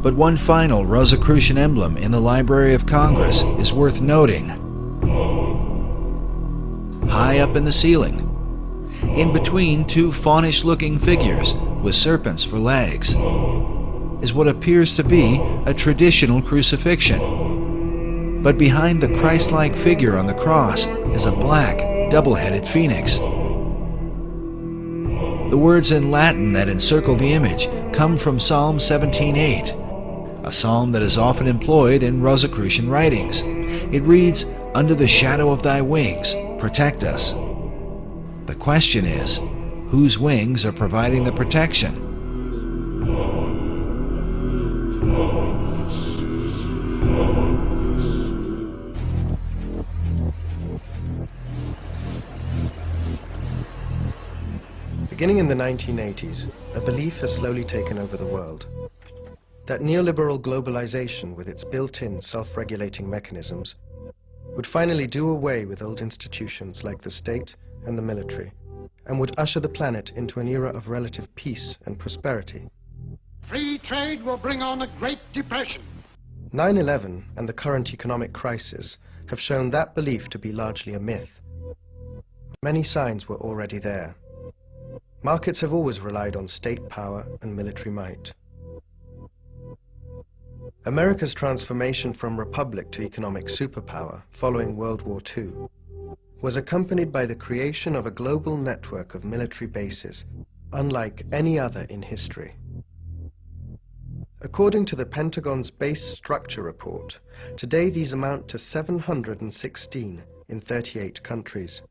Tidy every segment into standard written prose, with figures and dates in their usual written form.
But one final Rosicrucian emblem in the Library of Congress is worth noting. High up in the ceiling, in between two faunish-looking figures with serpents for legs, is what appears to be a traditional crucifixion. But behind the Christ-like figure on the cross is a black, double-headed phoenix. The words in Latin that encircle the image come from Psalm 17:8, a psalm that is often employed in Rosicrucian writings. It reads, "Under the shadow of thy wings, protect us." The question is, whose wings are providing the protection? Beginning in the 1980s, a belief has slowly taken over the world. That neoliberal globalization, with its built-in self-regulating mechanisms, would finally do away with old institutions like the state and the military, and would usher the planet into an era of relative peace and prosperity. Free trade will bring on a Great Depression. 9/11 and the current economic crisis have shown that belief to be largely a myth. Many signs were already there. Markets have always relied on state power and military might. America's transformation from republic to economic superpower following World War II was accompanied by the creation of a global network of military bases, unlike any other in history. According to the Pentagon's Base Structure Report, today these amount to 716 in 38 countries.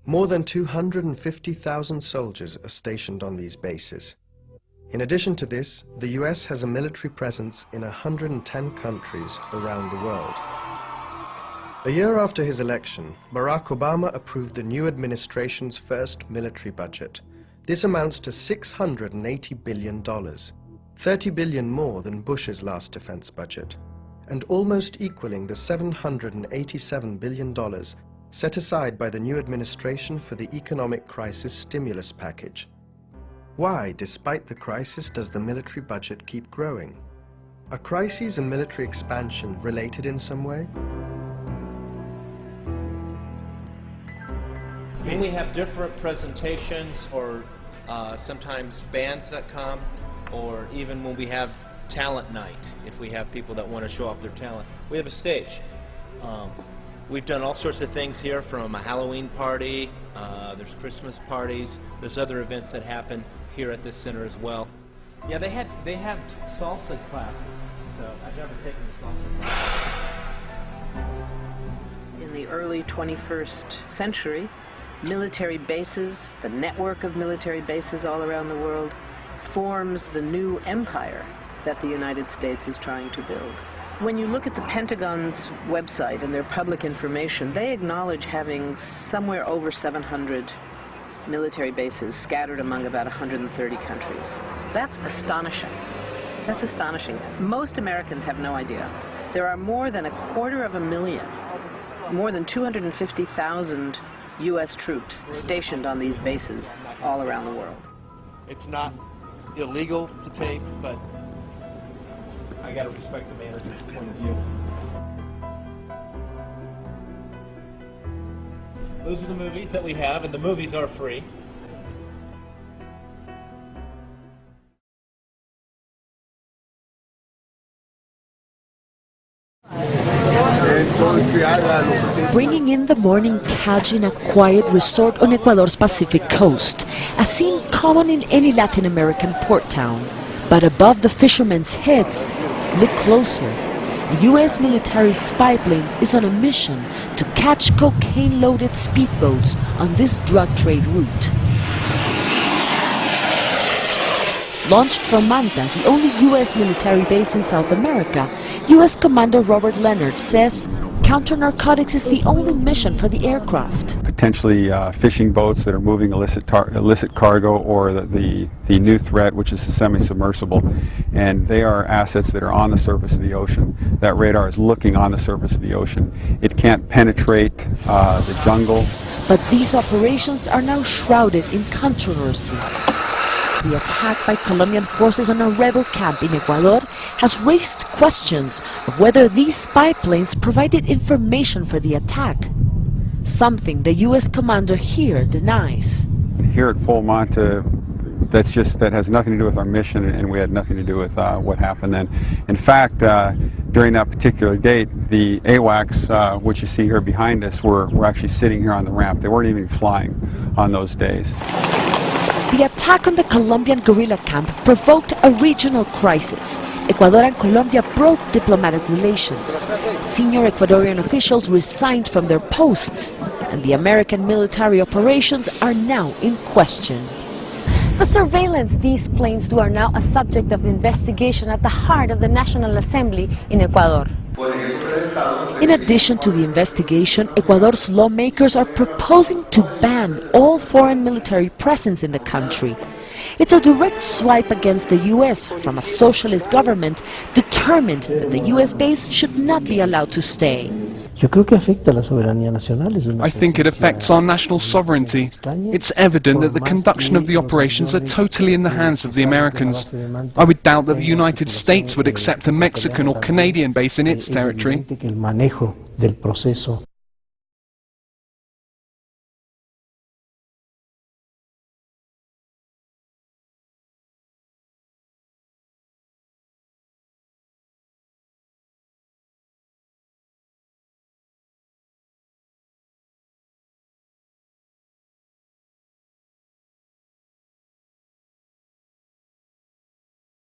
More than 250,000 soldiers are stationed on these bases. In addition to this, the US has a military presence in 110 countries around the world. A year after his election, Barack Obama approved the new administration's first military budget. This amounts to $680 billion, $30 billion more than Bush's last defense budget, and almost equaling the $787 billion set aside by the new administration for the economic crisis stimulus package. Why, despite the crisis, does the military budget keep growing? Are crises and military expansion related in some way? When we have different presentations, or sometimes bands that come, or even when we have talent night, if we have people that want to show off their talent, we have a stage. We've done all sorts of things here, from a Halloween party, there's Christmas parties, there's other events that happen here at this center as well. Yeah, they have salsa classes, so I've never taken a salsa class. In the early 21st century, military bases, the network of military bases all around the world, forms the new empire that the United States is trying to build. When you look at the Pentagon's website and their public information, they acknowledge having somewhere over 700 military bases scattered among about 130 countries. That's astonishing. That's astonishing. Most Americans have no idea. There are more than 250,000, more than 250,000 U.S. troops stationed on these bases all around the world. It's not illegal to tape, but I got to respect the manager's point of view. Those are the movies that we have, and the movies are free. Bringing in the morning catch in a quiet resort on Ecuador's Pacific coast, a scene common in any Latin American port town. But above the fishermen's heads, look closer. A U.S. military spy plane is on a mission to catch cocaine-loaded speedboats on this drug trade route. Launched from Manta, the only U.S. military base in South America, U.S. Commander Robert Leonard says counter-narcotics is the only mission for the aircraft. Potentially fishing boats that are moving illicit cargo, or the new threat, which is the semi-submersible. And they are assets that are on the surface of the ocean. That radar is looking on the surface of the ocean. It can't penetrate the jungle. But these operations are now shrouded in controversy. The attack by Colombian forces on a rebel camp in Ecuador has raised questions of whether these spy planes provided information for the attack, something the U.S. commander here denies. Here at Full Monte, that has nothing to do with our mission, and we had nothing to do with what happened then. In fact, during that particular date, the AWACS, which you see here behind us, were actually sitting here on the ramp. They weren't even flying on those days. The attack on the Colombian guerrilla camp provoked a regional crisis. Ecuador and Colombia broke diplomatic relations. Senior Ecuadorian officials resigned from their posts, and the American military operations are now in question. The surveillance these planes do are now a subject of investigation at the heart of the National Assembly in Ecuador. In addition to the investigation, Ecuador's lawmakers are proposing to ban all foreign military presence in the country. It's a direct swipe against the U.S. from a socialist government determined that the U.S. base should not be allowed to stay. I think it affects our national sovereignty. It's evident that the conduction of the operations are totally in the hands of the Americans. I would doubt that the United States would accept a Mexican or Canadian base in its territory.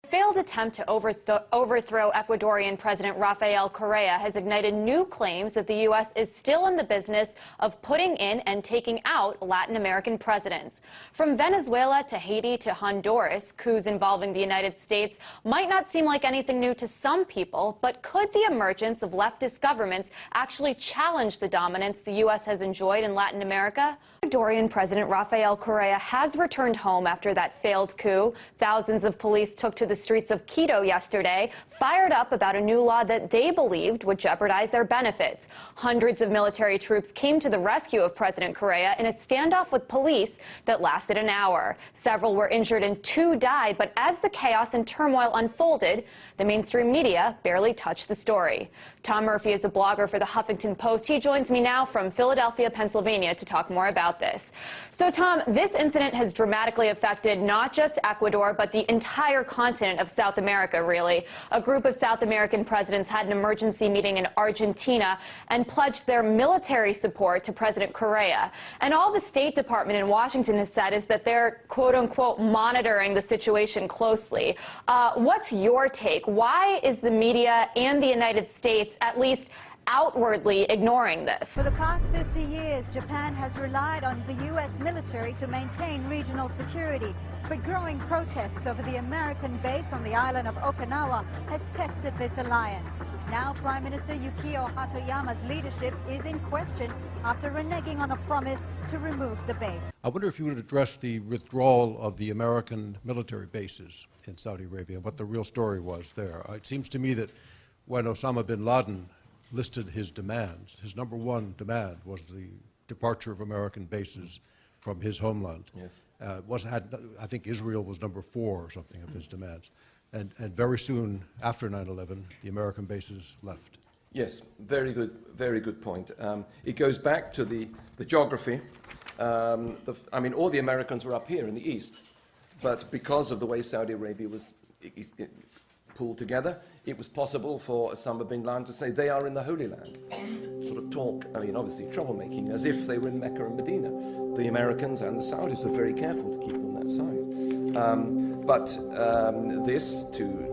Failed attempt to overthrow Ecuadorian President Rafael Correa has ignited new claims that the U.S. is still in the business of putting in and taking out Latin American presidents. From Venezuela to Haiti to Honduras, coups involving the United States might not seem like anything new to some people, but could the emergence of leftist governments actually challenge the dominance the U.S. has enjoyed in Latin America? Ecuadorian President Rafael Correa has returned home after that failed coup. Thousands of police took to the streets of Quito yesterday, fired up about a new law that they believed would jeopardize their benefits. Hundreds of military troops came to the rescue of President Correa in a standoff with police that lasted an hour. Several were injured and 2 died, but as the chaos and turmoil unfolded, the mainstream media barely touched the story. Tom Murphy is a blogger for the Huffington Post. He joins me now from Philadelphia, Pennsylvania to talk more about this. So, Tom, this incident has dramatically affected not just Ecuador, but the entire continent of South America, really. A group of South American presidents had an emergency meeting in Argentina and pledged their military support to President Correa. And all the State Department in Washington has said is that they're, quote-unquote, monitoring the situation closely. What's your take? Why is the media and the United States at least outwardly ignoring this? For the past 50 years, Japan has relied on the U.S. military to maintain regional security. But growing protests over the American base on the island of Okinawa has tested this alliance. Now Prime Minister Yukio Hatoyama's leadership is in question after reneging on a promise to remove the base. I wonder if you would address the withdrawal of the American military bases in Saudi Arabia, what the real story was there. It seems to me that when Osama bin Laden listed his demands, his number one demand was the departure of American bases from his homeland. Yes. I think Israel was number 4 or something of his demands. And very soon after 9/11, the American bases left. Yes, very good point. It goes back to the geography. I mean, all the Americans were up here in the east, but because of the way Saudi Arabia was pulled together, it was possible for Osama bin Laden to say they are in the Holy Land. Sort of talk, I mean, obviously troublemaking, as if they were in Mecca and Medina. The Americans and the Saudis were very careful to keep on that side. But this to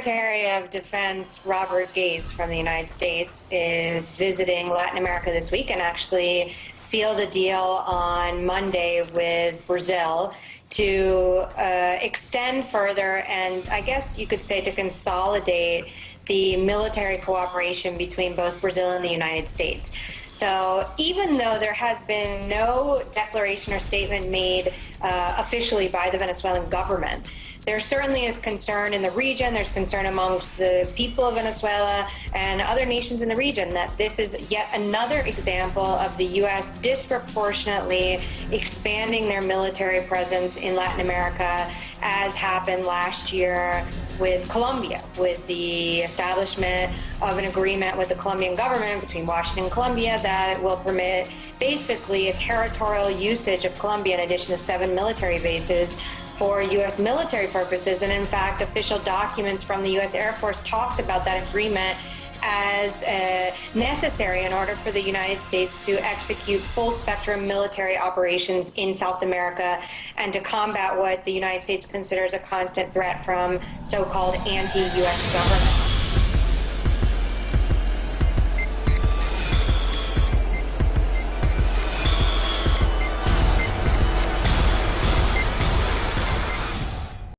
Secretary of Defense Robert Gates from the United States is visiting Latin America this week and actually sealed a deal on Monday with Brazil to extend further and I guess you could say to consolidate the military cooperation between both Brazil and the United States. So even though there has been no declaration or statement made officially by the Venezuelan government, there certainly is concern in the region, there's concern amongst the people of Venezuela and other nations in the region that this is yet another example of the U.S. disproportionately expanding their military presence in Latin America, as happened last year with Colombia, with the establishment of an agreement with the Colombian government between Washington and Colombia that will permit basically a territorial usage of Colombia in addition to 7 military bases for U.S. military purposes. And in fact, official documents from the U.S. Air Force talked about that agreement as necessary in order for the United States to execute full-spectrum military operations in South America and to combat what the United States considers a constant threat from so-called anti-U.S. government.